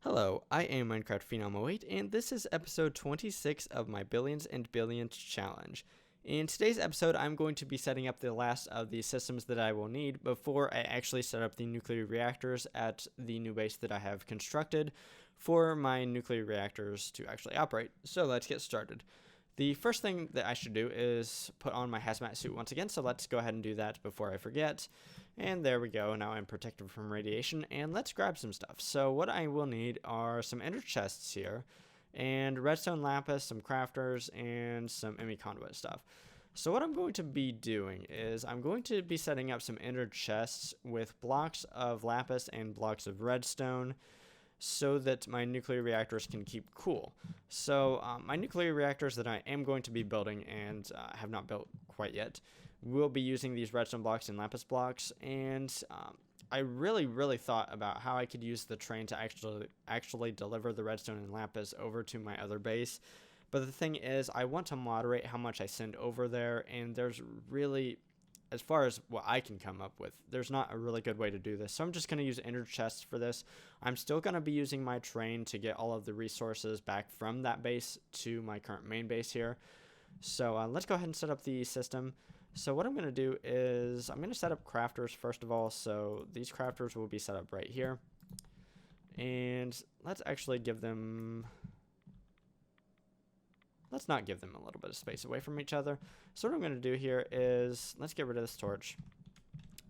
Hello, I am Minecraft Phenom 08, and this is episode 26 of my Billions and Billions challenge. In today's episode, I'm going to be setting up the last of the systems that I will need before I actually set up the nuclear reactors at the new base that I have constructed for my nuclear reactors to actually operate. So let's get started. The first thing that I should do is put on my hazmat suit once again, so let's go ahead and do that before I forget. And there we go, now I'm protected from radiation, and let's grab some stuff. So what I will need are some ender chests here, and redstone lapis, some crafters, and some ME conduit stuff. So what I'm going to be doing is I'm going to be setting up some ender chests with blocks of lapis and blocks of redstone, so that my nuclear reactors can keep cool. So my nuclear reactors that I am going to be building and have not built quite yet will be using these redstone blocks and lapis blocks, and I really thought about how I could use the train to actually deliver the redstone and lapis over to my other base. But the thing is, I want to moderate how much I send over there, and there's really, as far as what I can come up with, there's not a really good way to do this. So I'm just going to use ender chests for this. I'm still going to be using my train to get all of the resources back from that base to my current main base here. So let's go ahead and set up the system. So what I'm going to do is I'm going to set up crafters first of all. So these crafters will be set up right here. And let's actually give them... Let's not give them a little bit of space away from each other. So what I'm going to do here is let's get rid of this torch.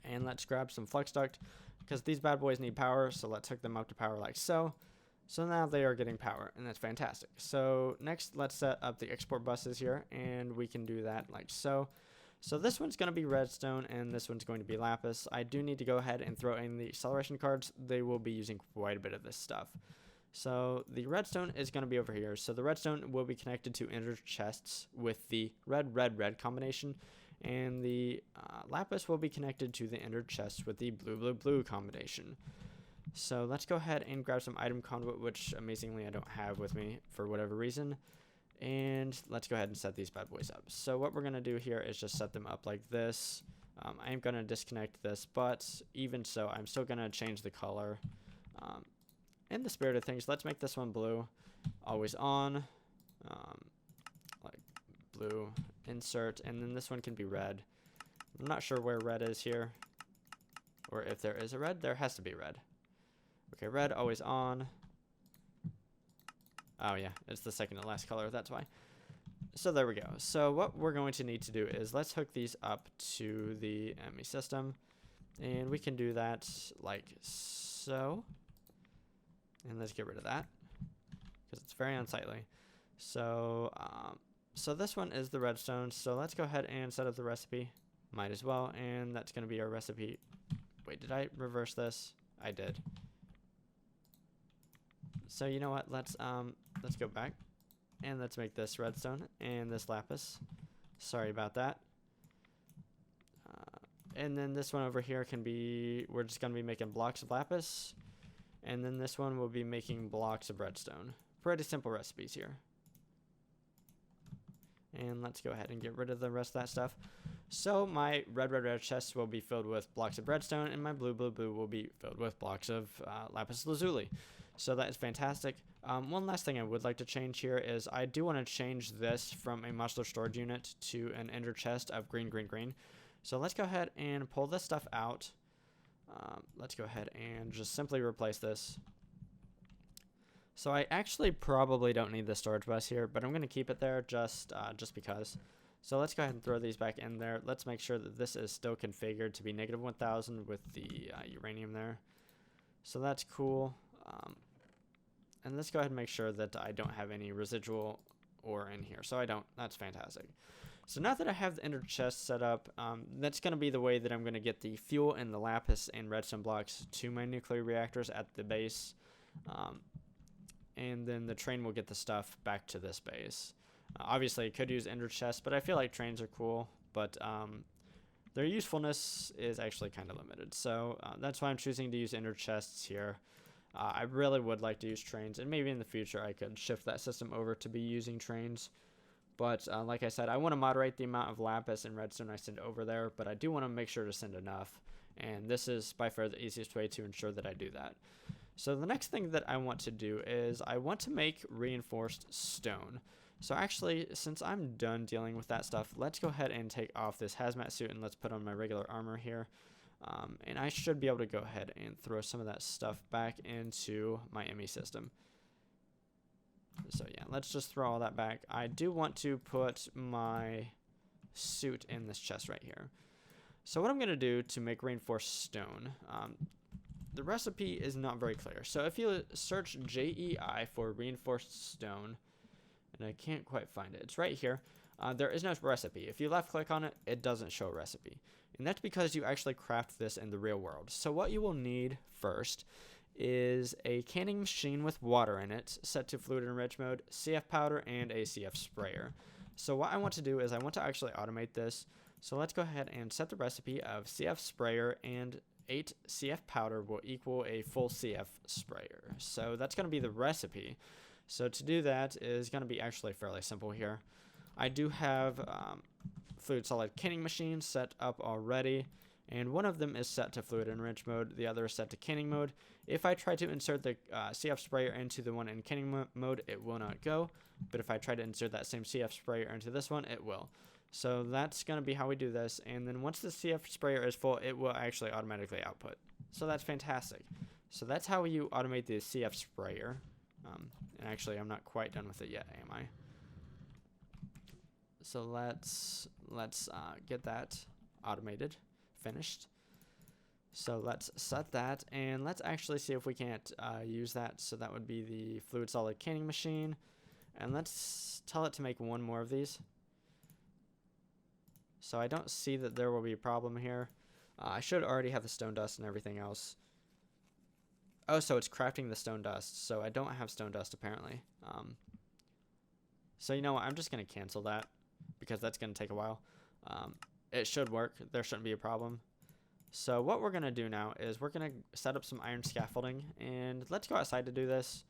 And let's grab some flux duct, because these bad boys need power. So let's hook them up to power like so. So now they are getting power, and that's fantastic. So next, let's set up the export buses here, and we can do that like so. So this one's going to be redstone, and this one's going to be lapis. I do need to go ahead and throw in the acceleration cards. They will be using quite a bit of this stuff. So the redstone is going to be over here. So the redstone will be connected to ender chests with the red combination, and the lapis will be connected to the ender chests with the blue combination. So let's go ahead and grab some item conduit, which amazingly I don't have with me for whatever reason. And let's go ahead and set these bad boys up. So what we're going to do here is just set them up like this. I am going to disconnect this, but even so, I'm still going to change the color. In the spirit of things, let's make this one blue, always on, like blue, insert, and then this one can be red. I'm not sure where red is here, or if there is a red. There has to be red. Okay, red, always on. Oh yeah, it's the second to last color, that's why. So there we go. So what we're going to need to do is let's hook these up to the ME system, and we can do that like so. And let's get rid of that, because it's very unsightly. So so this one is the redstone. So let's go ahead and set up the recipe. Might as well. And that's going to be our recipe. Wait, did I reverse this? I did. So you know what? Let's go back, and let's make this redstone and this lapis. Sorry about that. And then this one over here can be, we're just going to be making blocks of lapis. And then this one will be making blocks of redstone. Pretty simple recipes here. And let's go ahead and get rid of the rest of that stuff. So my red chests will be filled with blocks of redstone, and my blue will be filled with blocks of lapis lazuli. So that is fantastic. One last thing I would like to change here is I do want to change this from a modular storage unit to an ender chest of green. So let's go ahead and pull this stuff out. Let's go ahead and just simply replace this. So I actually probably don't need the storage bus here, but I'm going to keep it there just because. So let's go ahead and throw these back in there. Let's make sure that this is still configured to be -1000 with the uranium there. So that's cool. And let's go ahead and make sure that I don't have any residual ore in here. So I don't. That's fantastic. So now that I have the ender chest set up, that's going to be the way that I'm going to get the fuel and the lapis and redstone blocks to my nuclear reactors at the base. And then the train will get the stuff back to this base. Obviously, I could use ender chests, but I feel like trains are cool. But their usefulness is actually kind of limited. So that's why I'm choosing to use ender chests here. I really would like to use trains, and maybe in the future I could shift that system over to be using trains. But like I said, I want to moderate the amount of lapis and redstone I send over there, but I do want to make sure to send enough. And this is by far the easiest way to ensure that I do that. So the next thing that I want to do is I want to make reinforced stone. So actually, since I'm done dealing with that stuff, let's go ahead and take off this hazmat suit and let's put on my regular armor here. And I should be able to go ahead and throw some of that stuff back into my ME system. So yeah, let's just throw all that back. I do want to put my suit in this chest right here. So what I'm going to do to make reinforced stone, the recipe is not very clear. So if you search JEI for reinforced stone, and I can't quite find it, it's right here. There is no recipe. If you left click on it, it doesn't show a recipe. And that's because you actually craft this in the real world. So what you will need first is a canning machine with water in it, set to fluid enrich mode, CF powder, and a CF sprayer. So what I want to do is I want to actually automate this. So let's go ahead and set the recipe of CF sprayer, and 8 CF powder will equal a full CF sprayer. So that's going to be the recipe. So to do that is going to be actually fairly simple here. I do have fluid solid canning machines set up already, and one of them is set to fluid enrich mode, the other is set to canning mode. If I try to insert the CF sprayer into the one in canning mode, it will not go, but if I try to insert that same CF sprayer into this one, it will. So that's going to be how we do this, and then once the CF sprayer is full, it will actually automatically output. So that's fantastic. So that's how you automate the CF sprayer. And actually, I'm not quite done with it yet, am I? So let's get that automated, finished. So let's set that, and let's actually see if we can't use that. So that would be the fluid solid canning machine, and let's tell it to make one more of these. So I don't see that there will be a problem here. I should already have the stone dust and everything else. Oh, so it's crafting the stone dust. So I don't have stone dust apparently. So you know what? I'm just going to cancel that because that's going to take a while. It should work. There shouldn't be a problem. So what we're going to do now is we're going to set up some iron scaffolding, and let's go outside to do this.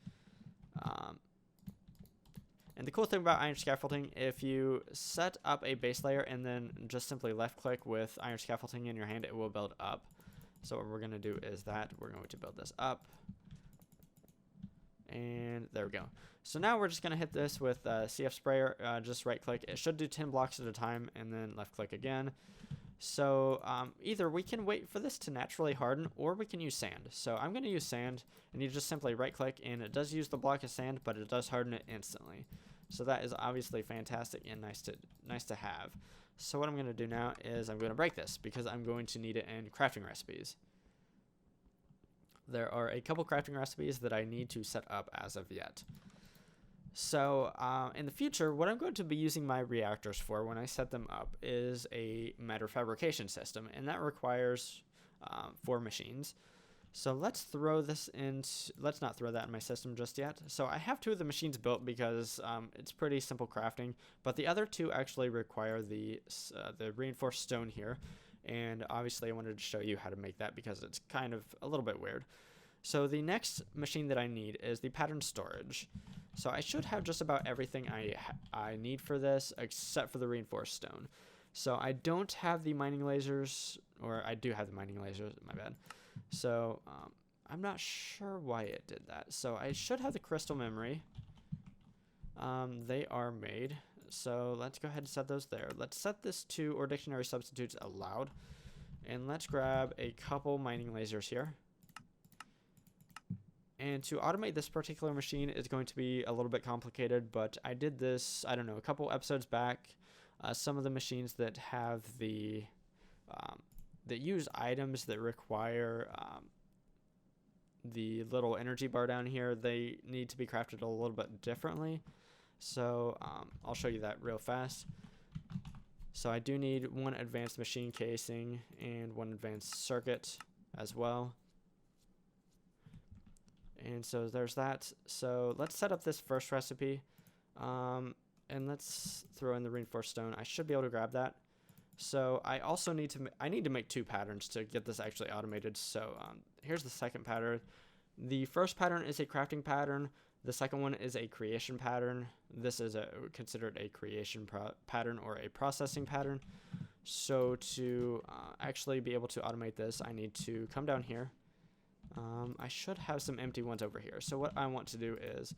And the cool thing about iron scaffolding, if you set up a base layer and then just simply left click with iron scaffolding in your hand, it will build up. So what we're going to do is that we're going to build this up. And there we go. So now we're just going to hit this with CF sprayer, just right click. It should do 10 blocks at a time, and then left click again. So either we can wait for this to naturally harden, or we can use sand. So I'm going to use sand, and you just simply right click, and it does use the block of sand, but it does harden it instantly. So that is obviously fantastic and nice to have. So what I'm going to do now is I'm going to break this because I'm going to need it in crafting recipes. There are a couple crafting recipes that I need to set up as of yet. So in the future, what I'm going to be using my reactors for when I set them up is a matter fabrication system, and that requires 4 machines. So let's throw this in. Let's not throw that in my system just yet. So I have 2 of the machines built because it's pretty simple crafting, but the other 2 actually require the reinforced stone here. And obviously I wanted to show you how to make that because it's kind of a little bit weird. So the next machine that I need is the pattern storage. So I should have just about everything I need for this except for the reinforced stone. So I don't have the mining lasers, or I do have the mining lasers, my bad. So I'm not sure why it did that. So I should have the crystal memory. They are made. So let's go ahead and set those there. Let's set this to or dictionary substitutes allowed. And let's grab a couple mining lasers here. And to automate this particular machine is going to be a little bit complicated, but I did this, I don't know, a couple episodes back. Some of the machines that have the, that use items that require the little energy bar down here, they need to be crafted a little bit differently. So I'll show you that real fast. So I do need 1 advanced machine casing and 1 advanced circuit as well. And so there's that. So let's set up this first recipe. And let's throw in the reinforced stone. I should be able to grab that. So I also need to make 2 patterns to get this actually automated. So here's the second pattern. The first pattern is a crafting pattern. The second one is a creation pattern. This is considered a creation pattern or a processing pattern. So to actually be able to automate this, I need to come down here I should have some empty ones over here. So what I want to do is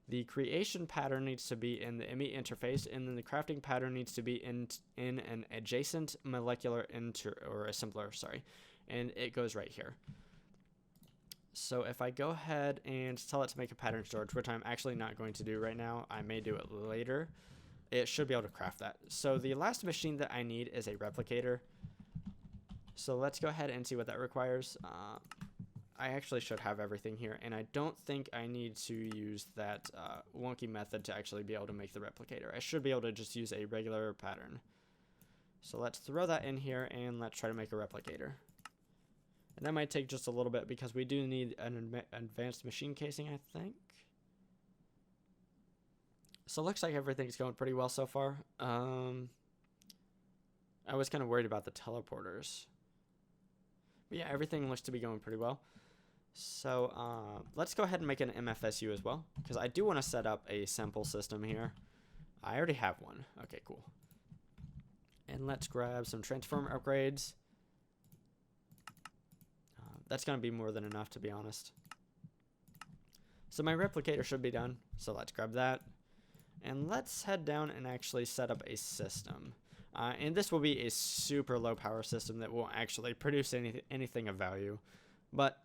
the creation pattern needs to be in the ME interface, and then the crafting pattern needs to be in an adjacent molecular or assembler, sorry, and it goes right here. So if I go ahead and tell it to make a pattern storage, which I'm actually not going to do right now, I may do it later, it should be able to craft that. So the last machine that I need is a replicator. So let's go ahead and see what that requires. I actually should have everything here, and I don't think I need to use that wonky method to actually be able to make the replicator. I should be able to just use a regular pattern. So let's throw that in here, and let's try to make a replicator. And that might take just a little bit because we do need an advanced machine casing, I think. So it looks like everything's going pretty well so far. I was kind of worried about the teleporters. But yeah, everything looks to be going pretty well. So let's go ahead and make an MFSU as well, because I do want to set up a sample system here. I already have one. Okay, cool. And let's grab some transformer upgrades. That's going to be more than enough, to be honest. So my replicator should be done. So let's grab that. And let's head down and actually set up a system. And this will be a super low power system that won't actually produce anything of value. But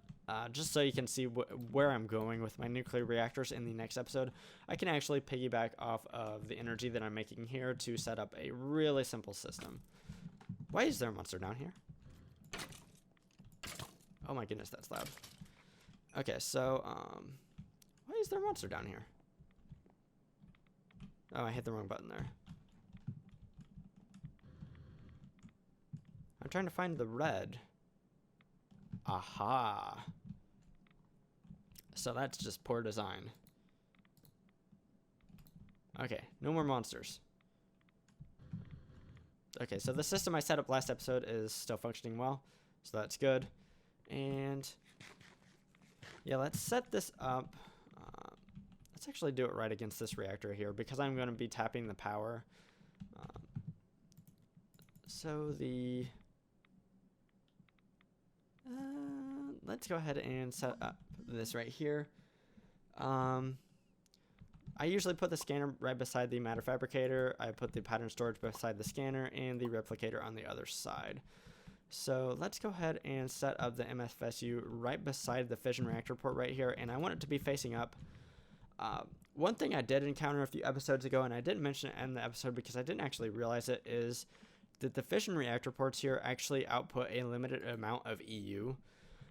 just so you can see where I'm going with my nuclear reactors in the next episode, I can actually piggyback off of the energy that I'm making here to set up a really simple system. Why is there a monster down here? Oh my goodness, that's loud. Okay, so, why is there a monster down here? Oh, I hit the wrong button there. I'm trying to find the red. Aha. So that's just poor design. Okay, no more monsters. Okay, so the system I set up last episode is still functioning well, so that's good. And yeah, let's set this up. Let's actually do it right against this reactor here because I'm going to be tapping the power. So the let's go ahead and set up this right here. I usually put the scanner right beside the matter fabricator. I put the pattern storage beside the scanner and the replicator on the other side. So let's go ahead and set up the MFSU right beside the fission reactor port right here, and I want it to be facing up. One thing I did encounter a few episodes ago, and I didn't mention it in the episode because I didn't actually realize it, is that the fission reactor ports here actually output a limited amount of EU.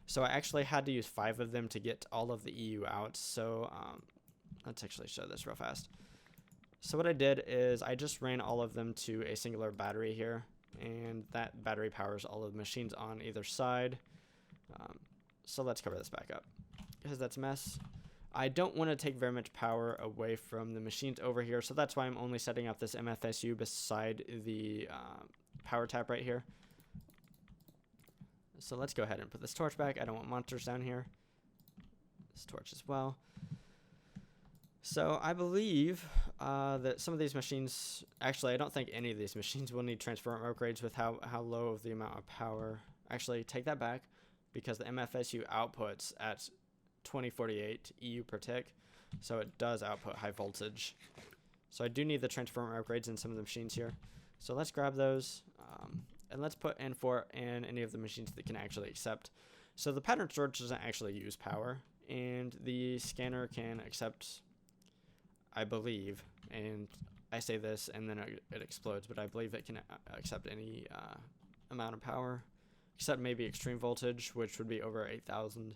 So I actually had to use 5 of them to get all of the EU out. So let's actually show this real fast. So what I did is I just ran all of them to a singular battery here, and that battery powers all of the machines on either side. So let's cover this back up because that's a mess. I don't want to take very much power away from the machines over here, so that's why I'm only setting up this MFSU beside the power tap right here. So let's go ahead and put this torch back. I don't want monsters down here. This torch as well. So I believe that some of these machines, actually I don't think any of these machines will need transformer upgrades with how low of the amount of power. Actually, take that back because the MFSU outputs at 2048 EU per tick, so it does output high voltage. So I do need the transformer upgrades in some of the machines here. So let's grab those, and let's put N4 in any of the machines that can actually accept. So the pattern storage doesn't actually use power, and the scanner can accept, I believe, and I say this and then it explodes, but I believe it can accept any amount of power, except maybe extreme voltage, which would be over 8,000.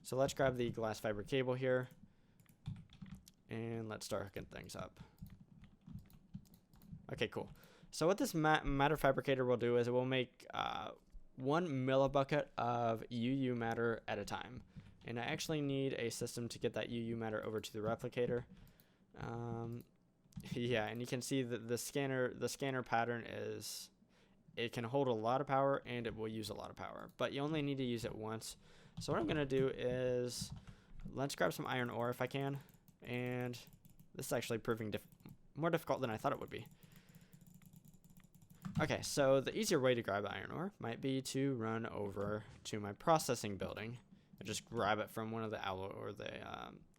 So let's grab the glass fiber cable here, and let's start hooking things up. Okay, cool. So what this matter fabricator will do is it will make 1 millibucket of UU matter at a time. And I actually need a system to get that UU matter over to the replicator. Yeah, and you can see that the scanner pattern is, it can hold a lot of power and it will use a lot of power, but you only need to use it once. So what I'm going to do is, let's grab some iron ore if I can, and this is actually proving more difficult than I thought it would be. Okay, so the easier way to grab iron ore might be to run over to my processing building, I just grab it from one of the alloy or the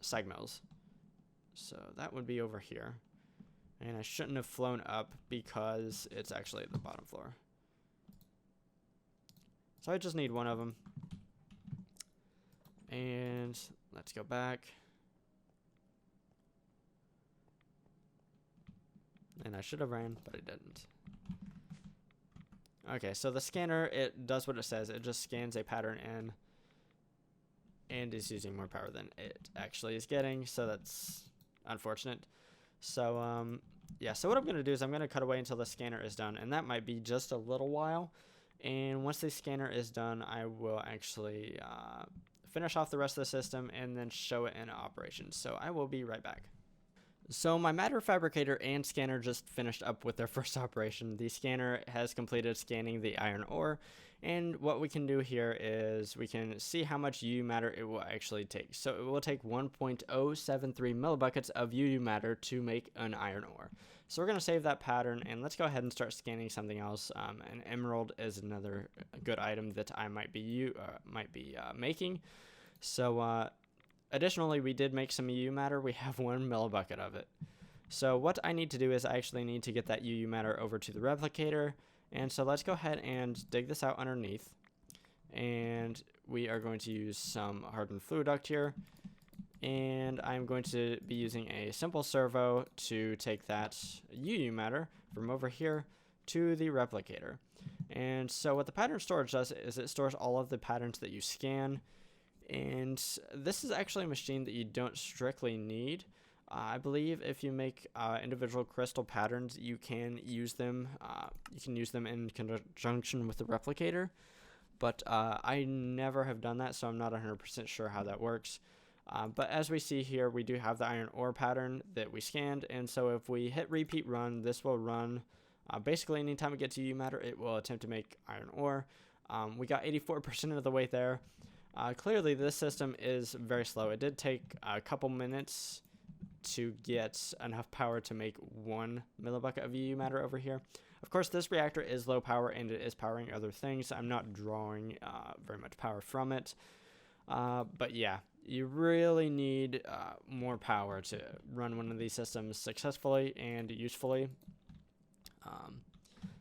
sag mills. So that would be over here. And I shouldn't have flown up because it's actually at the bottom floor. So I just need one of them. And let's go back. And I should have ran, but I didn't. Okay, so the scanner, it does what it says. It just scans a pattern in and is using more power than it actually is getting. So that's unfortunate. So, yeah, so what I'm going to do is I'm going to cut away until the scanner is done. And that might be just a little while. And once the scanner is done, I will actually finish off the rest of the system and then show it in operation. So I will be right back. So my matter fabricator and scanner just finished up with their first operation. The scanner has completed scanning the iron ore, and what we can do here is we can see how much UU matter it will actually take. So it will take 1.073 millibuckets of UU matter to make an iron ore. So we're going to save that pattern, and let's go ahead and start scanning something else. An emerald is another good item that I might be making. So additionally, we did make some UU matter. We have 1 millibucket of it. So what I need to do is I actually need to get that UU matter over to the replicator. And so let's go ahead and dig this out underneath. And we are going to use some hardened fluid duct here. And I'm going to be using a simple servo to take that UU matter from over here to the replicator. And so what the pattern storage does is it stores all of the patterns that you scan. And this is actually a machine that you don't strictly need. I believe if you make individual crystal patterns, you can use them. You can use them in conjunction with the replicator. But I never have done that, so I'm not 100% sure how that works. But as we see here, we do have the iron ore pattern that we scanned. And so if we hit repeat run, this will run. Basically, anytime it gets UU matter, it will attempt to make iron ore. We got 84% of the way there. Clearly, this system is very slow. It did take a couple minutes to get enough power to make 1 millibucket of UU matter over here. Of course, this reactor is low power and it is powering other things. I'm not drawing very much power from it. But yeah, you really need more power to run one of these systems successfully and usefully.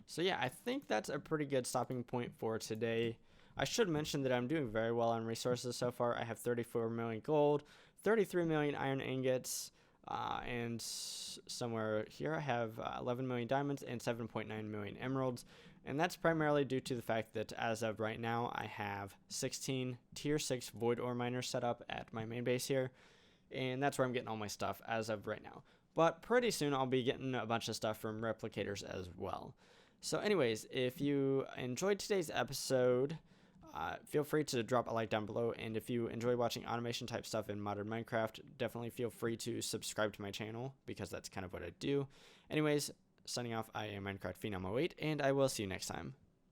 So yeah, I think that's a pretty good stopping point for today. I should mention that I'm doing very well on resources so far. I have 34 million gold, 33 million iron ingots, and somewhere here I have 11 million diamonds and 7.9 million emeralds. And that's primarily due to the fact that as of right now, I have 16 tier 6 void ore miners set up at my main base here. And that's where I'm getting all my stuff as of right now. But pretty soon I'll be getting a bunch of stuff from replicators as well. So anyways, if you enjoyed today's episode, feel free to drop a like down below. And if you enjoy watching automation type stuff in modern Minecraft, definitely feel free to subscribe to my channel because that's kind of what I do. Anyways, signing off, I am Minecraft Phenom 08, and I will see you next time.